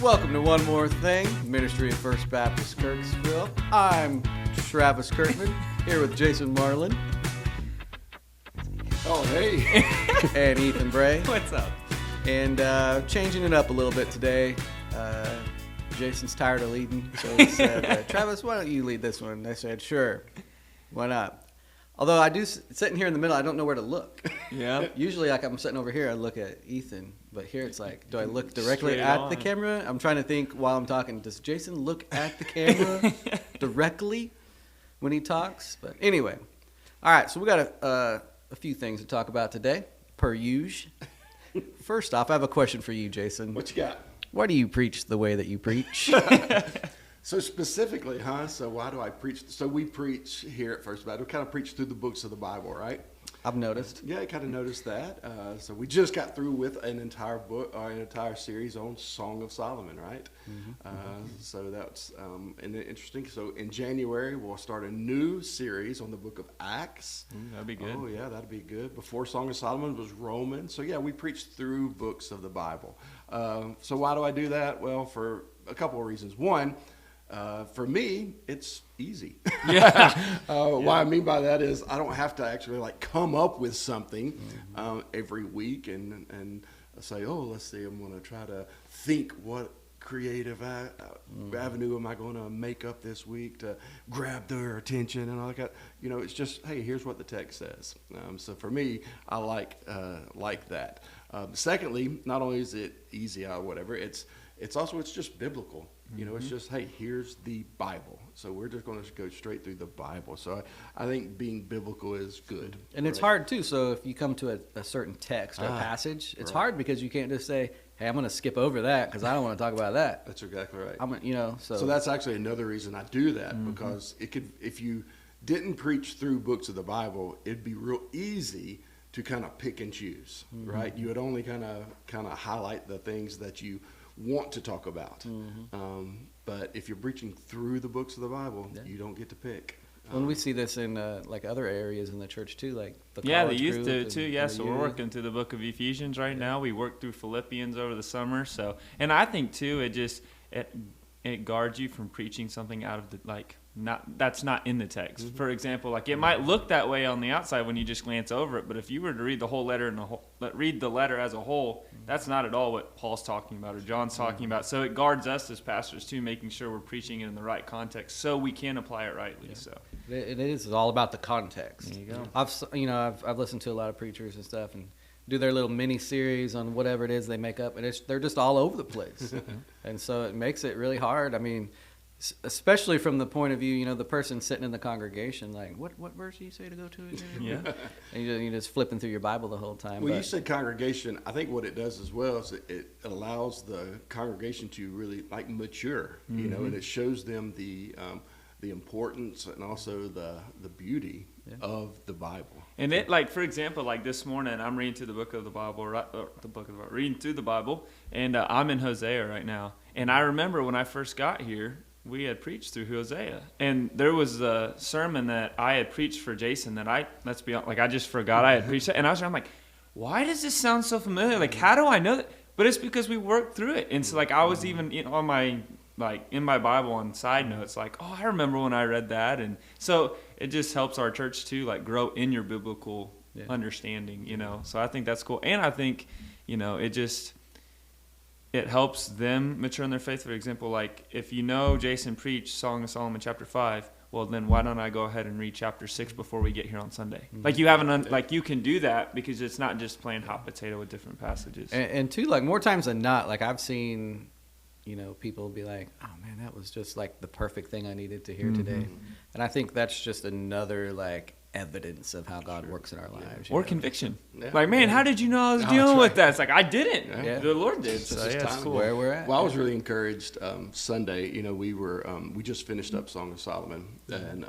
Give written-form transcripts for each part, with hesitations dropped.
Welcome to One More Thing, Ministry of First Baptist Kirksville. I'm Travis Kirkman, here with Jason Marlin. Oh, hey. And Ethan Bray. What's up? And changing it up a little bit today. Jason's tired of leading, so he said, Travis, why don't you lead this one? And I said, sure, why not? Although I do, sitting here in the middle, I don't know where to look. Yeah. Usually, like I'm sitting over here, I look at Ethan. But here it's like, do I look directly Straight at on. the camera? I'm trying to think while I'm talking. Does Jason look at the camera directly when he talks? But anyway. All right, so we got a few things to talk about today, per usual. First off, I have a question for you, Jason. What you got? Why do you preach the way that you preach? So specifically, so why do I preach? So we preach here at First Baptist. We kind of preach through the books of the Bible, right? I've noticed. Yeah, I kind of noticed that. So we just got through with an entire book, or an entire series on Song of Solomon, right? So that's and interesting. So in January, we'll start a new series on the book of Acts. That'd be good. Oh, yeah, that'd be good. Before Song of Solomon was Romans. So, yeah, we preach through books of the Bible. So why do I do that? Well, for a couple of reasons. One, for me, it's easy. Yeah. What I mean by that is I don't have to actually like come up with something every week and say, oh, let's see, I'm going to try to think what creative avenue am I going to make up this week to grab their attention and all that. You know, it's just, hey, here's what the text says. So for me, I like that. Secondly, not only is it easy or whatever, it's just biblical. You know, it's just, hey, here's the Bible. So we're just going to go straight through the Bible. So I think being biblical is good. And it's hard, too. So if you come to a certain text or passage, it's hard because you can't just say, hey, I'm going to skip over that because I don't want to talk about that. That's exactly right. So that's actually another reason I do that, because it could, if you didn't preach through books of the Bible, it'd be real easy to kind of pick and choose, right? You would only kind of highlight the things that you want to talk about. But if you're preaching through the books of the Bible, you don't get to pick. When we see this in like other areas in the church too, like the Yeah, they college used group to too. and Yeah, the so we're youth. working through the book of Ephesians right now. We worked through Philippians over the summer. So, and I think too, it guards you from preaching something out of the that's not in the text. For example, like it might look that way on the outside when you just glance over it, but if you were to read the whole letter read the letter as a whole, that's not at all what Paul's talking about or John's talking about. So it guards us as pastors too, making sure we're preaching it in the right context so we can apply it rightly. Yeah. So It is all about the context. There you go. I've listened to a lot of preachers and stuff and do their little mini series on whatever it is they make up, and they're just all over the place. And so it makes it really hard. I mean, especially from the point of view, the person sitting in the congregation, like, what verse do you say to go to again? yeah. And you're just flipping through your Bible the whole time. Well, you said congregation. I think what it does as well is it allows the congregation to really like mature, and it shows them the importance and also the beauty of the Bible. And it, like, for example, like this morning, I'm reading through the book of the Bible, reading through the Bible, and I'm in Hosea right now. And I remember when I first got here, we had preached through Hosea. And there was a sermon that I had preached for Jason that I just forgot I had preached it. And I'm like, why does this sound so familiar? Like, how do I know that? But it's because we worked through it. And so, like, I was even on my, like, in my Bible on side notes, like, oh, I remember when I read that. And so it just helps our church, too, like, grow in your biblical understanding, So I think that's cool. And I think, it helps them mature in their faith. For example, like if Jason preached Song of Solomon chapter 5, well then why don't I go ahead and read chapter 6 before we get here on Sunday? Like you haven't like you can do that because it's not just playing hot potato with different passages. And two, like more times than not, like I've seen, people be like, oh man, that was just like the perfect thing I needed to hear today. And I think that's just another like evidence of how God works in our lives. Or conviction. Yeah. Like, man, how did you know I was dealing with that? It's like, I didn't. Yeah. The Lord did. So it's cool. Where we're at. Well, I was really encouraged Sunday. We just finished up Song of Solomon, and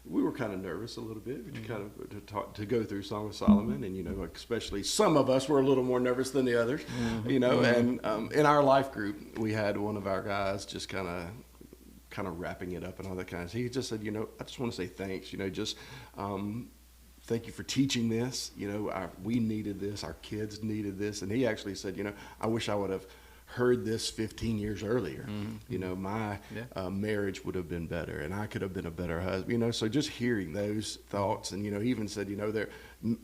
we were kind of nervous a little bit to go through Song of Solomon, and especially some of us were a little more nervous than the others, and in our life group we had one of our guys just kind of wrapping it up and all that kind of stuff. He just said, I just want to say thanks, thank you for teaching this. We needed this, our kids needed this. And he actually said, I wish I would have heard this 15 years earlier, my marriage would have been better, and I could have been a better husband. So just hearing those thoughts, and he even said, there,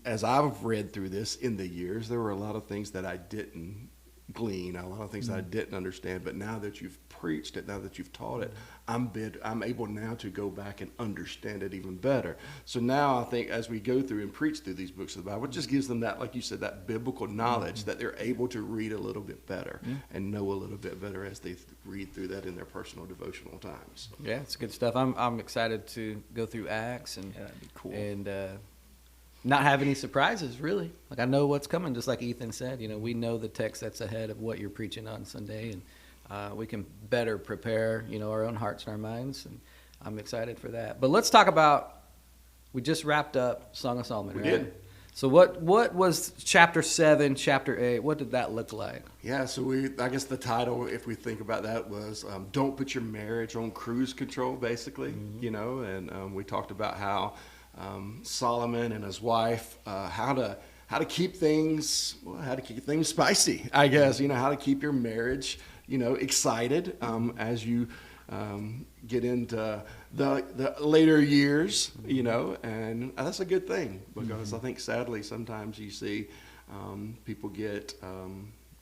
as I've read through this in the years, there were a lot of things that I didn't glean, a lot of things that I didn't understand, but now that you've preached it, now that you've taught it, I'm able now to go back and understand it even better. So now I think as we go through and preach through these books of the Bible, it just gives them that, like you said, that biblical knowledge that they're able to read a little bit better and know a little bit better as they read through that in their personal devotional times. Yeah, it's good stuff. I'm excited to go through Acts and that'd be cool. And not have any surprises, really. Like, I know what's coming, just like Ethan said. We know the text that's ahead of what you're preaching on Sunday, and we can better prepare, our own hearts and our minds, and I'm excited for that. But let's talk about, we just wrapped up Song of Solomon, right? We did. So what was chapter 7, chapter 8, what did that look like? Yeah, so I guess the title, if we think about that, was Don't Put Your Marriage on Cruise Control, basically, and we talked about how Solomon and his wife, how to keep things spicy, I guess, how to keep your marriage, excited as you get into the later years, and that's a good thing, because I think sadly sometimes you see people get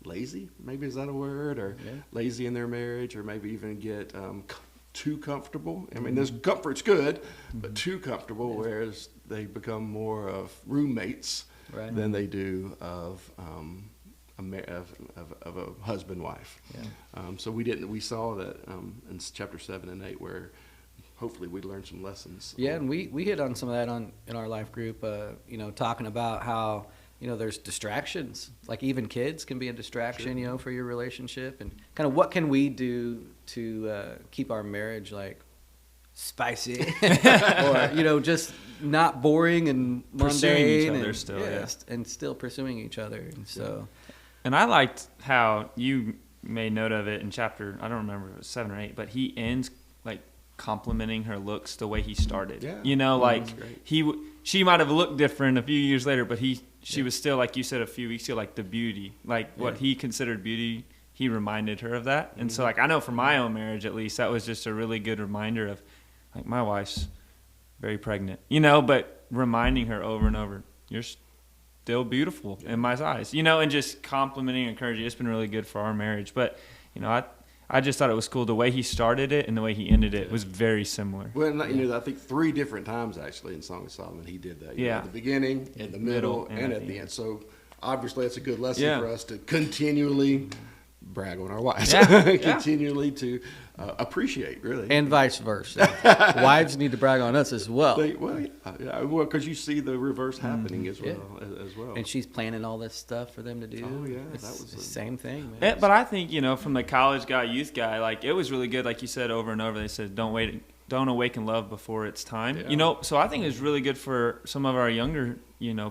lazy, maybe is that a word, or lazy in their marriage, or maybe even get too comfortable. I mean, there's comfort's good, but too comfortable, whereas they become more of roommates than they do of a husband wife. So we saw that in chapter 7 and 8, where hopefully we learned some lessons. Yeah, and we hit on some of that in our life group. Talking about how there's distractions. Like, even kids can be a distraction, for your relationship, and kind of what can we do to keep our marriage spicy, or just not boring and pursuing mundane, each other still, and still pursuing each other. And so, and I liked how you made note of it in chapter, I don't remember if it was 7 or 8, but he ends complimenting her looks the way he started. She might have looked different a few years later, but she was still, like you said a few weeks ago, the beauty, what he considered beauty. He reminded her of that. And so, I know for my own marriage, at least, that was just a really good reminder of, my wife's very pregnant, but reminding her over and over, you're still beautiful in my eyes, and just complimenting and encouraging. It's been really good for our marriage. But, I just thought it was cool. The way he started it and the way he ended it was very similar. Well, I think 3 different times, actually, in Song of Solomon, he did that. At the beginning, in the middle, and at the end. So, obviously, it's a good lesson for us to continually brag on our wives. Continually to appreciate, really. And vice versa. Wives need to brag on us as well. Because you see the reverse happening as well. And she's planning all this stuff for them to do. Oh, yeah. It's that was the same thing, man. Yeah, but I think, from the college guy, youth guy, it was really good. Like you said over and over, they said, don't awaken love before it's time. So I think it was really good for some of our younger,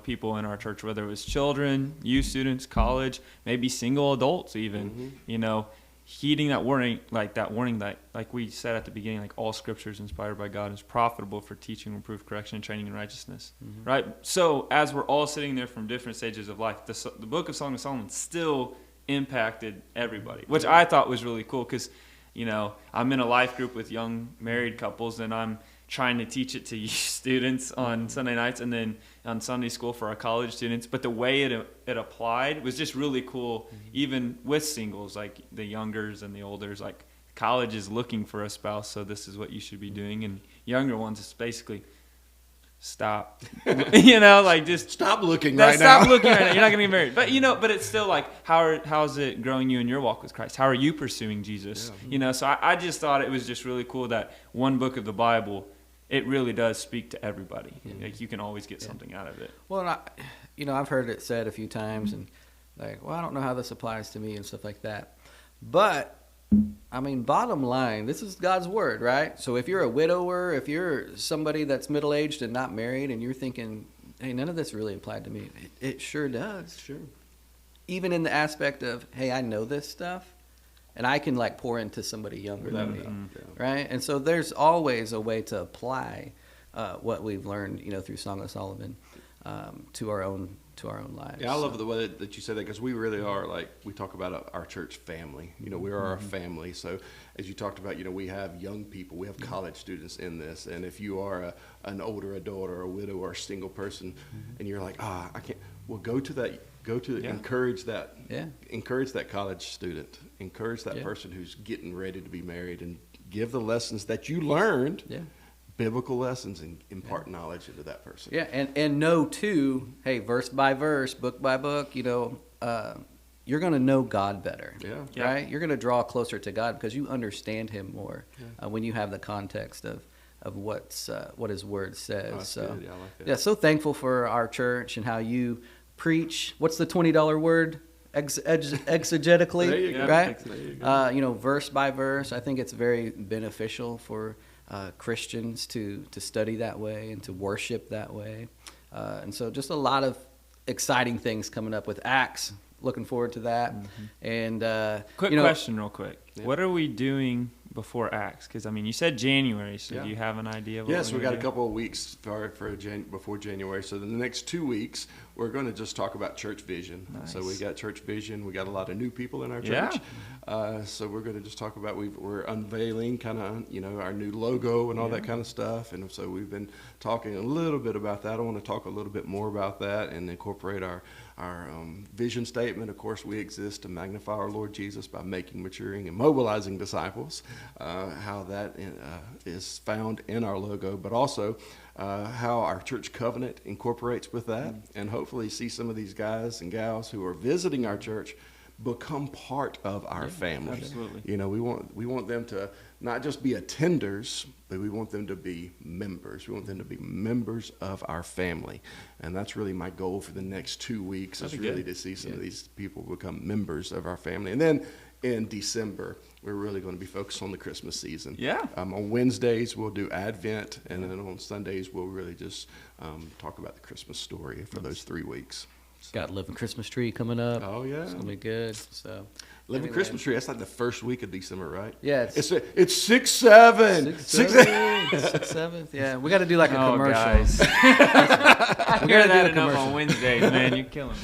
people in our church, whether it was children, youth students, college, maybe single adults even, heeding that warning, that, like we said at the beginning, all scripture is inspired by God and is profitable for teaching, reproof, correction, and training in righteousness, right? So as we're all sitting there from different stages of life, the book of Song of Solomon still impacted everybody, which I thought was really cool, because I'm in a life group with young married couples, and I'm trying to teach it to youth students on Sunday nights, and then on Sunday school for our college students. But the way it applied was just really cool, even with singles, like the youngers and the olders. College is looking for a spouse, so this is what you should be doing. And younger ones, it's basically stop. Just stop looking right now. Stop looking right now. You're not going to get married. But but it's still how's it growing you in your walk with Christ? How are you pursuing Jesus? So I just thought it was just really cool that one book of the Bible, it really does speak to everybody. You can always get something out of it. Well, I've heard it said a few times, and I don't know how this applies to me and stuff like that. But bottom line, this is God's word, right? So if you're a widower, if you're somebody that's middle-aged and not married, and you're thinking, hey, none of this really applied to me, it sure does. Sure. Even in the aspect of, hey, I know this stuff, and I can pour into somebody younger than me, right? And so there's always a way to apply what we've learned, through Song of Solomon to our own to our own lives. Yeah, I love the way that you said that, because we really are, like, we talk about our church family. We are our family. So as you talked about, we have young people, we have college students in this. And if you are an older adult or a widow or a single person, and you're like, I can't, well, go to encourage that college student, encourage that person who's getting ready to be married, and give the lessons that you learned. Yeah. Biblical lessons, and impart knowledge into that person. Yeah, and know too, hey, verse by verse, book by book, you're going to know God better. Yeah. Right? You're going to draw closer to God because you understand Him more when you have the context of what His Word says. Oh, so good. Yeah, I like that. Yeah, so thankful for our church and how you preach. What's the $20 word? Exegetically, there you go. Right? There you go. Verse by verse. I think it's very beneficial for Christians to study that way and to worship that way. And so just a lot of exciting things coming up with Acts. Looking forward to that. And quick question real quick. Yeah. What are we doing before Acts? Because, you said January, so do you have an idea of what Yes, we got a couple of weeks before January. So in the next 2 weeks, we're going to just talk about church vision. Nice. So we got church vision. We got a lot of new people in our church. Yeah. So we're going to just talk about, we're unveiling kind of, our new logo and all that kind of stuff. And so we've been talking a little bit about that. I want to talk a little bit more about that and incorporate our vision statement. Of course, we exist to magnify our Lord Jesus by making, maturing, and mobilizing disciples. How that is found in our logo, but also how our church covenant incorporates with that, and hopefully see some of these guys and gals who are visiting our church become part of our family. Absolutely. We want them to not just be attenders, but we want them to be members. We want them to be members of our family. And that's really my goal for the next 2 weeks, is really to see some of these people become members of our family. And then in December, we're really going to be focused on the Christmas season. Yeah. On Wednesdays, we'll do Advent, and then on Sundays, we'll really just talk about the Christmas story for those 3 weeks. Got Living Christmas Tree coming up. Oh, yeah. It's going to be good. So, Living Christmas Tree, that's like the first week of December, right? Yeah. It's 6/7. 6/7. Yeah. We got to do like a commercial. Guys. We got to do a commercial on Wednesdays, man. You're killing me.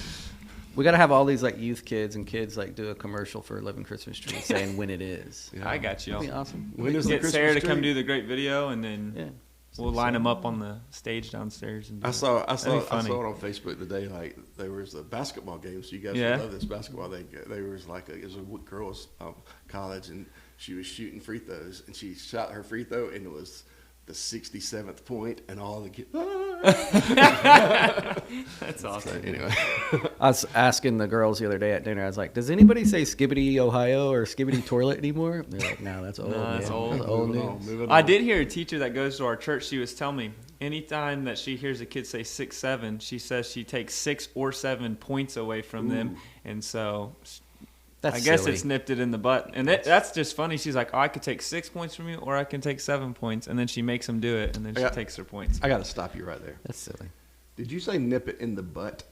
We got to have all these like youth kids and kids like do a commercial for Living Christmas Tree saying when it is. Yeah. I got you. That'd be awesome. When is the Get Christmas Sarah to tree? come do the great video, and then we'll line them up on the stage downstairs. And I saw it on Facebook today. Like, there was a basketball game. So you guys would love this basketball. There was like it was a girls' college, and she was shooting free throws, and she shot her free throw, and it was the 67th point, and all the kids. That's awesome. So, anyway, I was asking the girls the other day at dinner. I was like, "Does anybody say Skibbity Ohio or Skibbity Toilet anymore?" They're like, "No, that's old. That's old. That's old news." I did hear a teacher that goes to our church. She was telling me anytime that she hears a kid say 6-7, she says she takes 6 or 7 points away from them, and so. I guess silly. It's nipped it in the butt. And that's just funny. She's like, I could take 6 points from you, or I can take 7 points. And then she makes them do it, and then she takes her points. I got to stop you right there. That's silly. Did you say nip it in the butt?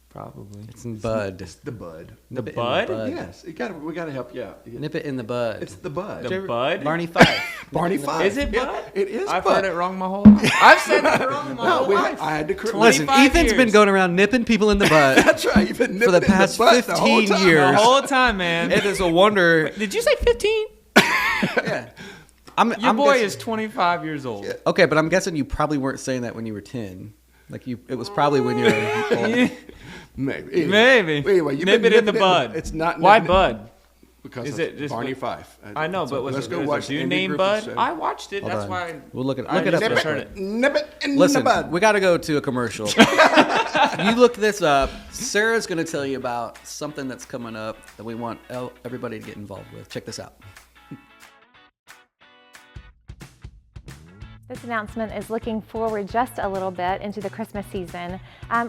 Probably. It's in bud. It's the bud. The bud? Yes. We got to help you out. Nip it in the bud. It's the bud. The bud? Barney Fife. Barney Fife. Is it bud? It is I've bud. heard it wrong my whole life. I've said it wrong my whole life. I had to Listen, Ethan's been going around nipping people in the butt. That's right. You've been nipping for the past 15 years. The whole time, man. It is a wonder. Did you say 15? Yeah. Your boy is 25 years old. Yeah. Okay, but I'm guessing you probably weren't saying that when you were 10. Like it was probably when you were old. Maybe. Anyway, you've nip been it in the nipping bud. It's not. Why bud? Because is it just Barney Fife? I know, but let's go watch. Do you Andy name Griffith's Bud? show. I watched it. Hold That's on. why. We'll look it up. Nip it in Listen, the bud. we got to go to a commercial. You look this up. Sarah's going to tell you about something that's coming up that we want everybody to get involved with. Check this out. This announcement is looking forward just a little bit into the Christmas season.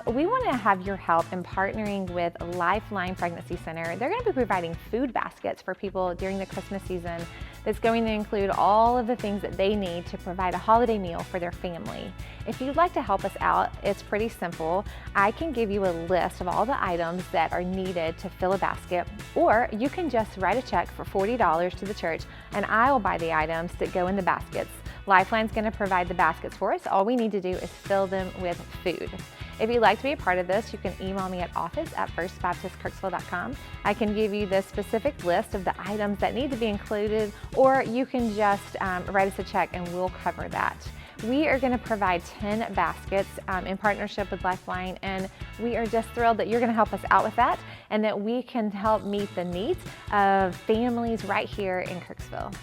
We want to have your help in partnering with Lifeline Pregnancy Center. They're going to be providing food baskets for people during the Christmas season that's going to include all of the things that they need to provide a holiday meal for their family. If you'd like to help us out, it's pretty simple. I can give you a list of all the items that are needed to fill a basket, or you can just write a check for $40 to the church and I'll buy the items that go in the baskets. Lifeline's going to provide the baskets for us. All we need to do is fill them with food. If you'd like to be a part of this, you can email me at office@firstbaptistkirksville.com. I can give you the specific list of the items that need to be included, or you can just write us a check and we'll cover that. We are going to provide 10 baskets in partnership with Lifeline, and we are just thrilled that you're going to help us out with that and that we can help meet the needs of families right here in Kirksville.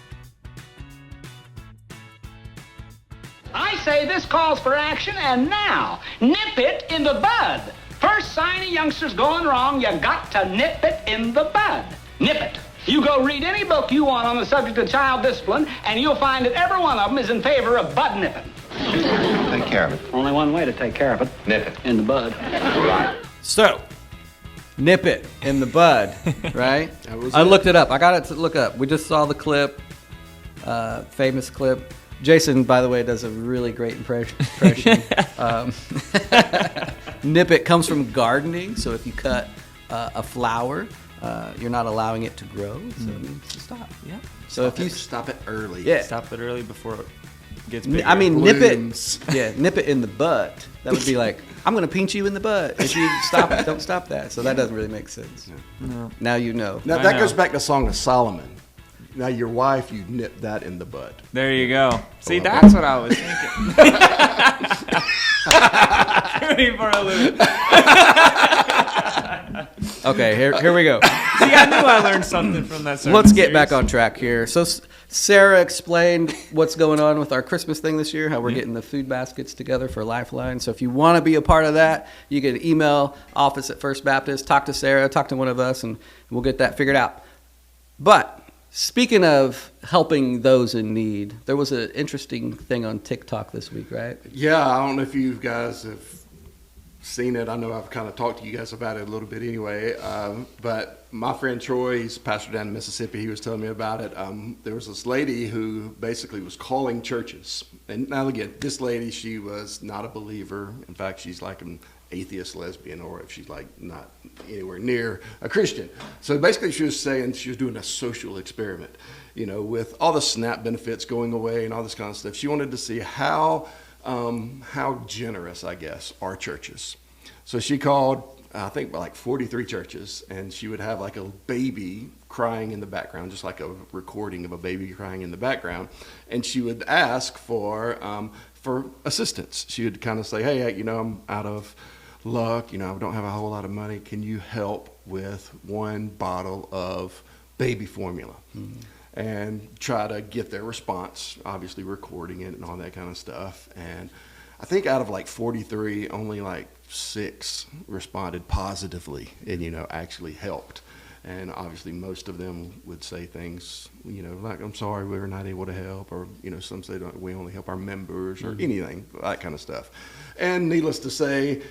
I say this calls for action, and now, nip it in the bud. First sign a youngster's going wrong, you got to nip it in the bud. Nip it. You go read any book you want on the subject of child discipline, and you'll find that every one of them is in favor of bud nipping. Take care of it. Only one way to take care of it. Nip it. In the bud. Right. So, nip it in the bud, right? I looked it up. I got it to look up. We just saw the clip, famous clip. Jason, by the way, does a really great impression. Nip it comes from gardening. So if you cut a flower, you're not allowing it to grow. So it means to stop. Yeah. So if you stop it early. Yeah. Stop it early before it gets bigger. I mean, Blooms. nip it. Yeah, nip it in the butt. That would be like, I'm going to pinch you in the butt if you don't stop that. So that doesn't really make sense. No. Now you know. Now, I that know. goes back to Song of Solomon. Now, your wife, you nip that in the bud. There you go. See, Oh, that's what I was thinking. Ready for a loop. Okay, here we go. See, I knew I learned something from that sermon Let's get series. back on track here. So Sarah explained what's going on with our Christmas thing this year, how we're getting the food baskets together for Lifeline. So if you want to be a part of that, you can email office at First Baptist, talk to Sarah, talk to one of us, and we'll get that figured out. But speaking of helping those in need, there was an interesting thing on TikTok this week, right? Yeah, I don't know if you guys have seen it. I know I've kind of talked to you guys about it a little bit anyway. But my friend Troy, he's a pastor down in Mississippi, he was telling me about it. There was this lady who basically was calling churches. And now again, this lady, she was not a believer. In fact, she's like an atheist lesbian, or if she's like not anywhere near a Christian. So basically she was saying she was doing a social experiment, you know, with all the SNAP benefits going away and all this kind of stuff. She wanted to see how generous, I guess, are churches. So she called, I think, like 43 churches, and she would have like a baby crying in the background, just like a recording of a baby crying in the background, and she would ask for assistance. She would kind of say, hey, you know, I'm out of luck, you know, I don't have a whole lot of money. Can you help with one bottle of baby formula? Mm-hmm. And try to get their response, obviously recording it and all that kind of stuff. And I think out of like 43, only like 6 responded positively and, you know, actually helped. And obviously most of them would say things, you know, like, I'm sorry, we're not able to help, or, you know, some say we only help our members, or anything, that kind of stuff. And needless to say,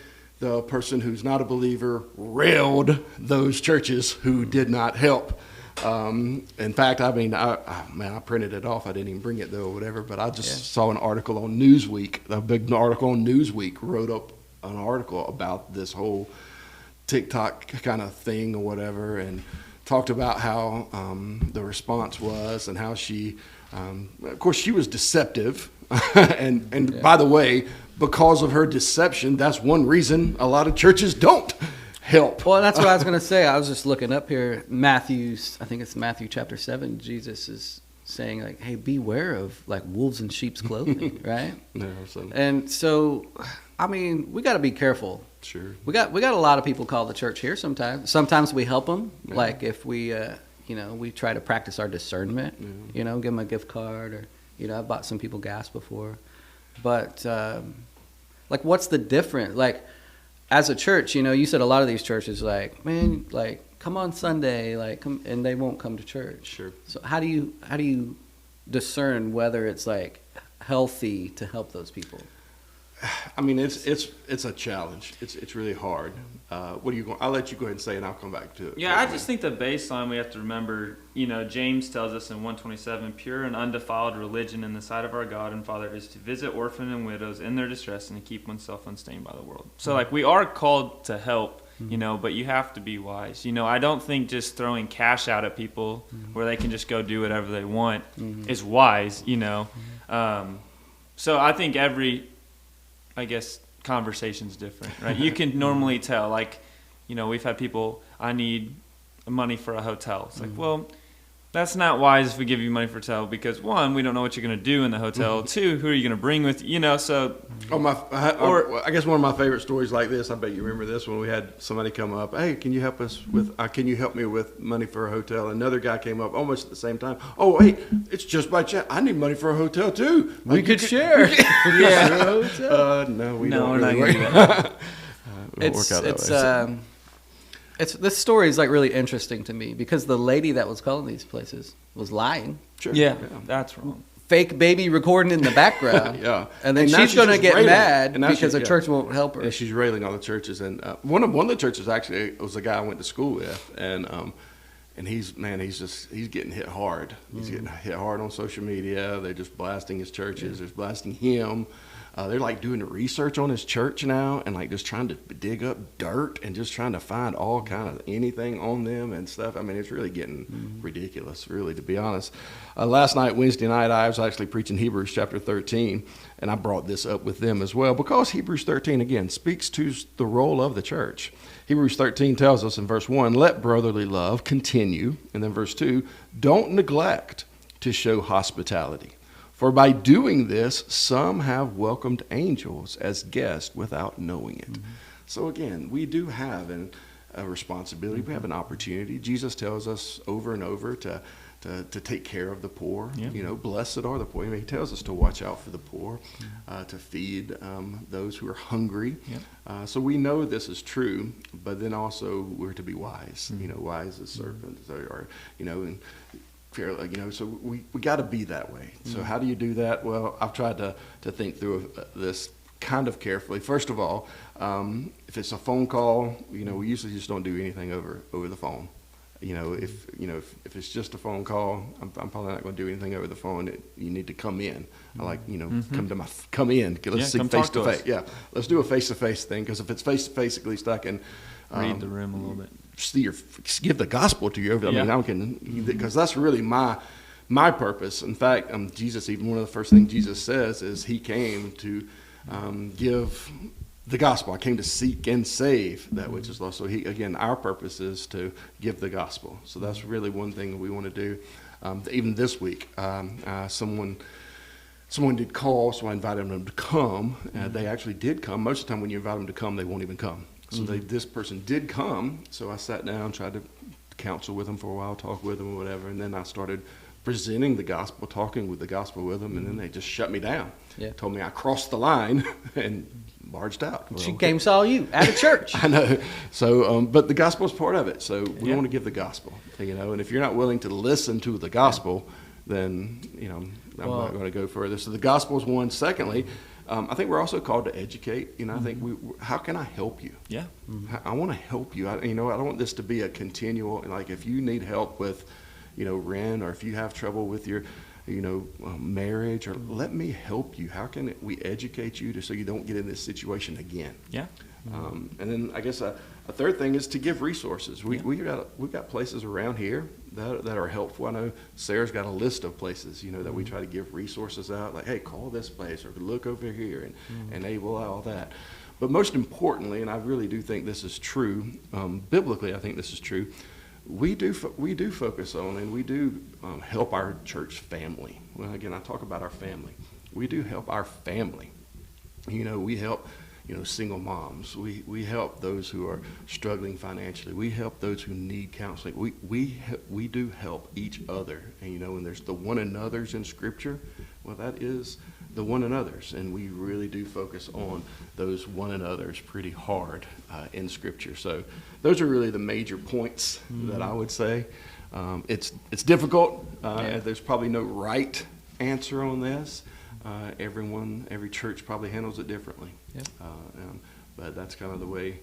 the person who's not a believer railed those churches who did not help. In fact, I mean, I printed it off. I didn't even bring it though, or whatever. But I just saw an article on Newsweek. A big article on Newsweek wrote up an article about this whole TikTok kind of thing or whatever, and talked about how the response was, and how she, of course, she was deceptive. and by the way, because of her deception, that's one reason a lot of churches don't help. Well, that's what I was going to say. I was just looking up here. I think it's Matthew chapter 7. Jesus is saying, like, hey, beware of like wolves in sheep's clothing, right? No, so, And so, I mean, we got to be careful. sure. We got a lot of people call the church here sometimes. Sometimes we help them, Yeah. like if we, you know, we try to practice our discernment, Yeah. you know, give them a gift card, or, you know, I've bought some people gas before. But, like, what's the difference? Like, as a church, you know, you said a lot of these churches, like, man, like, come on Sunday, like, come, and they won't come to church. Sure. So how do you discern whether it's like healthy to help those people? I mean, it's a challenge. It's really hard. What are you going? I'll let you go ahead and say, and I'll come back to it. Yeah, I just think the baseline we have to remember, you know, James tells us in 127, pure and undefiled religion in the sight of our God and Father is to visit orphans and widows in their distress and to keep oneself unstained by the world. So, like, we are called to help, you know, but you have to be wise. You know, I don't think just throwing cash out at people where they can just go do whatever they want is wise, you know. So I think every conversation's different, right? You can normally tell, like, we've had people, I need money for a hotel. It's like, well, that's not wise if we give you money for a hotel because, one, we don't know what you're going to do in the hotel. Two, who are you going to bring with you? So. I guess one of my favorite stories like this, I bet you remember this, when we had somebody come up, hey, can you help me with money for a hotel? Another guy came up almost at the same time. Oh, hey, it's just by chance. I need money for a hotel too. We could share. No, we No, don't we're really not work. gonna do that. It won't work out that way. This story is like really interesting to me because the lady that was calling these places was lying. Sure. Yeah, that's wrong. Fake baby recording in the background. Yeah. And then now she's going to just get railing. mad And now because the church won't help her. Yeah, she's railing on the churches. And one of the churches actually was a guy I went to school with. And he's getting hit hard. He's getting hit hard on social media. They're just blasting his churches. They're blasting him. They're like doing the research on his church now and like just trying to dig up dirt and just trying to find all kind of anything on them and stuff. I mean, it's really getting ridiculous, really, to be honest. Last night, Wednesday night, I was actually preaching Hebrews chapter 13, and I brought this up with them as well because Hebrews 13, again, speaks to the role of the church. Hebrews 13 tells us in verse 1, let brotherly love continue. And then verse 2, don't neglect to show hospitality. For by doing this, some have welcomed angels as guests without knowing it. So again, we do have a responsibility. We have an opportunity. Jesus tells us over and over to take care of the poor. Yeah. Blessed are the poor. He tells us to watch out for the poor, to feed those who are hungry. Yeah. So we know this is true, but then also we're to be wise. Wise as serpents, or and so we got to be that way. So how do you do that? Well, I've tried to think through this kind of carefully. First of all, if it's a phone call, we usually just don't do anything over the phone. If it's just a phone call, I'm probably not going to do anything over the phone. You need to come in. I like, come in. Let's see face to face. Yeah, let's do a face to face thing because if it's face to face, at least I can read the room a little bit. Give the gospel to you. Because that's really my purpose. In fact, Jesus, even one of the first things Jesus says is he came to give the gospel. I came to seek and save that which is lost. So our purpose is to give the gospel. So that's really one thing that we want to do. Even this week, someone did call, so I invited them to come. They actually did come. Most of the time when you invite them to come, they won't even come. So this person did come, so I sat down, tried to counsel with them for a while, talk with them or whatever, and then I started presenting the gospel, talking with the gospel with them, and then they just shut me down. Yeah. Told me I crossed the line and barged out. She came saw you at a church. I know. So, but the gospel is part of it. So we want to give the gospel, and if you're not willing to listen to the gospel, then, I'm not going to go further. So the gospel is one. Secondly, I think we're also called to educate. I think how can I help you? Yeah. I want to help you. I don't want this to be a continual, like if you need help with, rent, or if you have trouble with your, marriage, or let me help you. How can we educate you so you don't get in this situation again? Yeah. And then I guess a third thing is to give resources. We've got places around here that are helpful. I know Sarah's got a list of places, that we try to give resources out. Like, hey, call this place or look over here, and they will all that. But most importantly, and I really do think this is true, biblically I think this is true, we do focus on and we do help our church family. Well, again, I talk about our family. We do help our family. We help single moms. We help those who are struggling financially. We help those who need counseling. We do help each other. And when there's the one another's in Scripture, well, that is the one another's, and we really do focus on those one another's pretty hard in Scripture. So those are really the major points that I would say. It's difficult. There's probably no right answer on this. Every church probably handles it differently. Yep. But that's kind of the way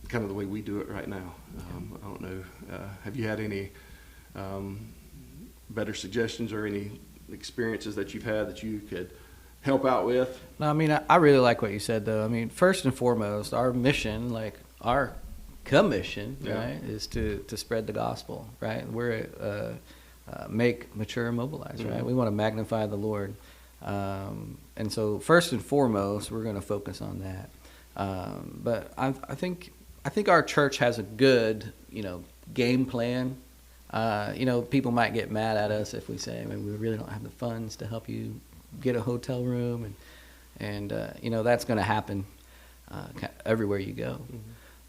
we do it right now. I don't know. Have you had any better suggestions or any experiences that you've had that you could help out with? No, I really like what you said, though. First and foremost, our mission, like our commission, right, is to spread the gospel, right? We're make, mature, mobilize, right? We want to magnify the Lord. And so first and foremost, we're going to focus on that. But I think our church has a good, game plan. People might get mad at us if we say, we really don't have the funds to help you get a hotel room, and that's going to happen everywhere you go. Mm-hmm.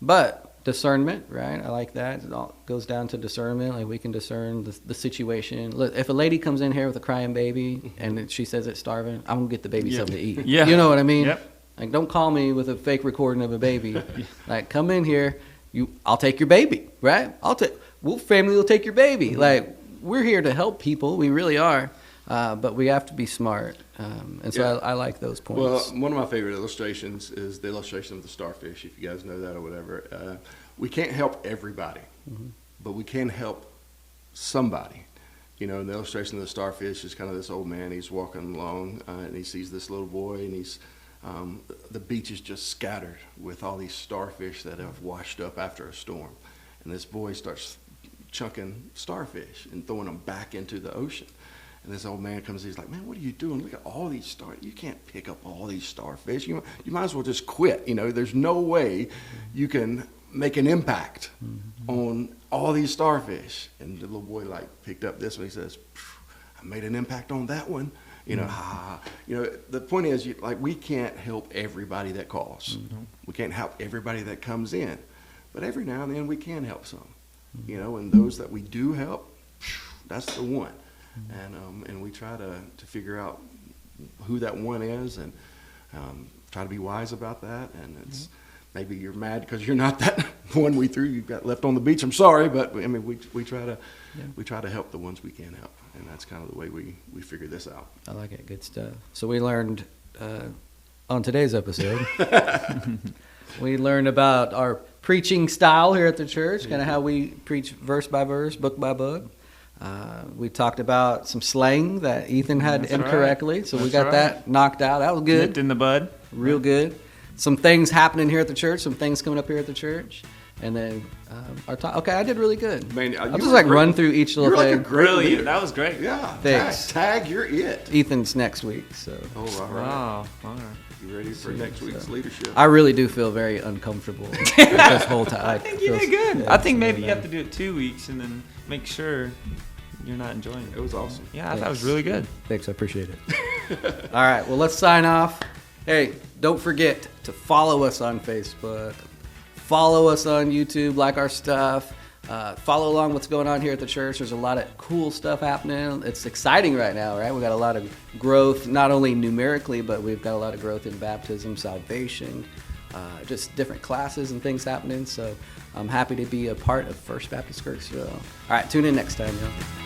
But discernment, right? I like that. It all goes down to discernment. Like we can discern the situation. Look, if a lady comes in here with a crying baby and she says it's starving, I'm gonna get the baby something to eat. Yeah. You know what I mean? Yep. Like, don't call me with a fake recording of a baby. Like, come in here. I'll take your baby, right? Family will take your baby. Mm-hmm. Like, we're here to help people. We really are. But we have to be smart. And so I like those points. Well, one of my favorite illustrations is the illustration of the starfish, if you guys know that or whatever. We can't help everybody, mm-hmm. but we can help somebody. And the illustration of the starfish is kind of this old man. He's walking along, and he sees this little boy, and the beach is just scattered with all these starfish that have washed up after a storm. And this boy starts chunking starfish and throwing them back into the ocean. And this old man comes, he's like, man, what are you doing? Look at all these starfish. You can't pick up all these starfish. You might as well just quit. There's no way you can make an impact mm-hmm. on all these starfish. And the little boy picked up this one. He says, I made an impact on that one. The point is, we can't help everybody that calls. Mm-hmm. We can't help everybody that comes in. But every now and then we can help some. Mm-hmm. And those that we do help, that's the one. And we try to figure out who that one is and try to be wise about that. And it's maybe you're mad because you're not that one we threw. You got left on the beach. I'm sorry, but we try to help the ones we can help, and that's kind of the way we figure this out. I like it. Good stuff. So we learned on today's episode. We learned about our preaching style here at the church, kind of how we preach verse by verse, book by book. We talked about some slang that Ethan had incorrectly, so we got that knocked out. That was good. Nipped in the bud. Real good. Some things happening here at the church, some things coming up here at the church. And then our talk. Okay, I did really good. Man, I'll just run through each little thing. You're like a great leader. That was great. Yeah. Thanks. Tag, you're it. Ethan's next week, so. Oh, all right. Wow. All right. You ready for next week's leadership? I really do feel very uncomfortable this whole time. I think you did good. Yeah, I think maybe you have to do it 2 weeks and then make sure you're not enjoying it. It was awesome. Yeah, I thought it was really good. Thanks, I appreciate it. All right, well, let's sign off. Hey, don't forget to follow us on Facebook. Follow us on YouTube, like our stuff. Follow along what's going on here at the church. There's a lot of cool stuff happening. It's exciting right now, right? We've got a lot of growth, not only numerically, but we've got a lot of growth in baptism, salvation, just different classes and things happening. So I'm happy to be a part of First Baptist Kirksville. All right, tune in next time, y'all.